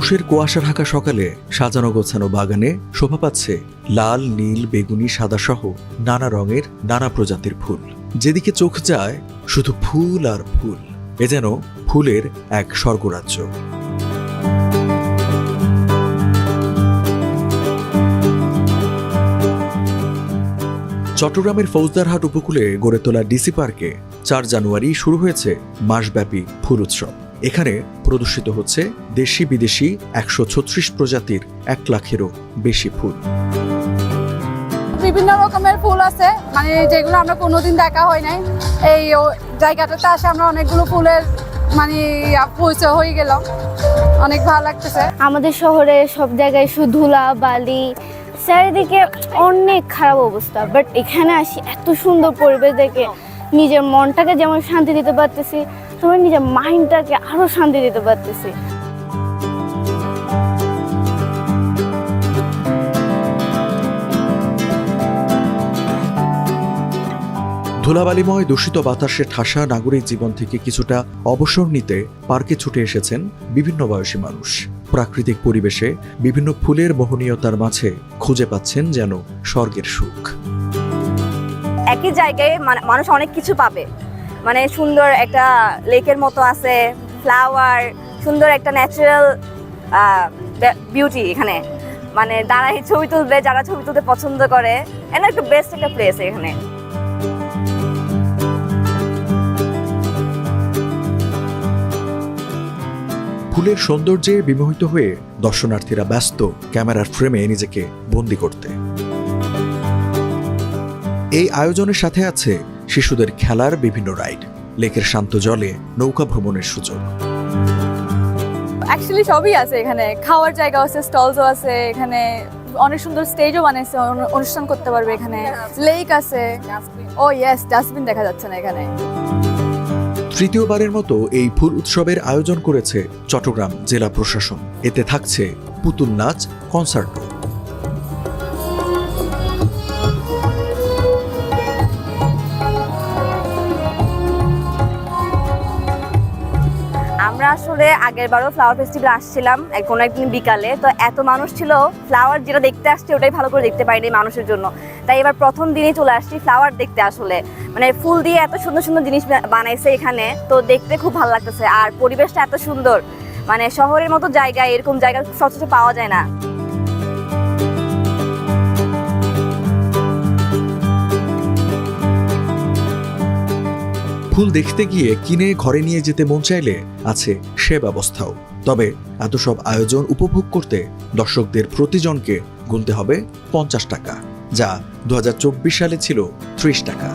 পৌষের কুয়াশা ঢাকা সকালে সাজানো গোছানো বাগানে শোভা পাচ্ছে লাল, নীল, বেগুনি, সাদা সহ নানা রঙের নানা প্রজাতির ফুল। যেদিকে চোখ যায় শুধু ফুল আর ফুল। এ যেন ফুলের এক স্বর্গরাজ্য। চট্টগ্রামের ফৌজদারহাট উপকূলে গড়ে তোলা ডিসি পার্কে ৪ জানুয়ারি শুরু হয়েছে মাসব্যাপী ফুল উৎসব। এখানে প্রদর্শিত হচ্ছে দেশি বিদেশি ১৩৬ প্রজাতির ১ লাখেরও বেশি ফুল। বিভিন্ন রকমের ফুল আছে, মানে যেগুলো আমরা কোনোদিন দেখা হয় নাই। এই জায়গাটাতে আসে আমরা অনেকগুলো ফুলের মানে পরিচয় হয়ে গেল, অনেক ভালো লাগতেছে। আমাদের শহরে সব জায়গায় শুধু ধুলা বালি, চারিদিকে অনেক খারাপ অবস্থা, বাট এখানে আসি এত সুন্দর পরিবেশ দেখে নিজের মনটাকে যেমন শান্তি দিতে পারতেছি, তোমার নিজের মাইন্ডটাকে আরো শান্তি দিতে পারতেছি। ধুলাবালিময় দূষিত বাতাসে ঠাসা নাগরিক জীবন থেকে কিছুটা অবসর নিতে পার্কে ছুটে এসেছেন বিভিন্ন বয়সী মানুষ। প্রাকৃতিক পরিবেশে বিভিন্ন ফুলের মোহনীয়তার মাঝে খুঁজে পাচ্ছেন যেন স্বর্গের সুখ। একই জায়গায় মানুষ অনেক কিছু পাবে, মানে সুন্দর একটা লেকের মতো আছে, ফ্লাওয়ার, সুন্দর একটা ন্যাচারাল বিউটি এখানে, মানে দাঁড়াই ছবি তুলবে, যারা ছবি তুলতে পছন্দ করে, এটা একটা বেস্ট একটা প্লেস এখানে। ফুলের সৌন্দর্যে বিমোহিত হয়ে দর্শনার্থীরা ব্যস্ত ক্যামেরার ফ্রেমে নিজেকে বন্দী করতে। এই আয়োজনের সাথে আছে শিশুদের খেলার বিভিন্ন রাইড, লেকের শান্ত জলে নৌকা ভ্রমণের সুযোগ। অ্যাকচুয়ালি সবই আছে এখানে, খাওয়ার জায়গা আছে, স্টলসও আছে, এখানে অনেক সুন্দর স্টেজও বানাইছে, অনুষ্ঠান করতে পারবে এখানে। লেক আছে, ও ইয়েস, ডাস্টবিন দেখা যাচ্ছে না এখানে। তৃতীয়বারের মতো এই ফুল উৎসবের আয়োজন করেছে চট্টগ্রাম জেলা প্রশাসন। এতে থাকছে পুতুল নাচ, কনসার্টও। আমরা আসলে আগের বারও ফ্লাওয়ার ফেস্টিভ্যাল আসছিলাম কোনো একদিন বিকালে, তো এত মানুষ ছিল, ফ্লাওয়ার যেটা দেখতে আসছে ওটাই ভালো করে দেখতে পাইনি মানুষের জন্য। তাই এবার প্রথম দিনই চলে আসছি ফ্লাওয়ার দেখতে। আসলে মানে ফুল দিয়ে এত সুন্দর সুন্দর জিনিস বানাইছে এখানে, তো দেখতে খুব ভালো লাগতেছে। আর পরিবেশটা এত সুন্দর, মানে শহরের মতো জায়গায় এরকম জায়গা সচরাচর পাওয়া যায় না। ফুল দেখতে গিয়ে কিনে ঘরে নিয়ে যেতে মন চাইলে আছে সে ব্যবস্থাও। তবে এত সব আয়োজন উপভোগ করতে দর্শকদের প্রতিজনকে গুনতে হবে ৫০ টাকা, যা ২০২৪ সালে ছিল ৩০ টাকা।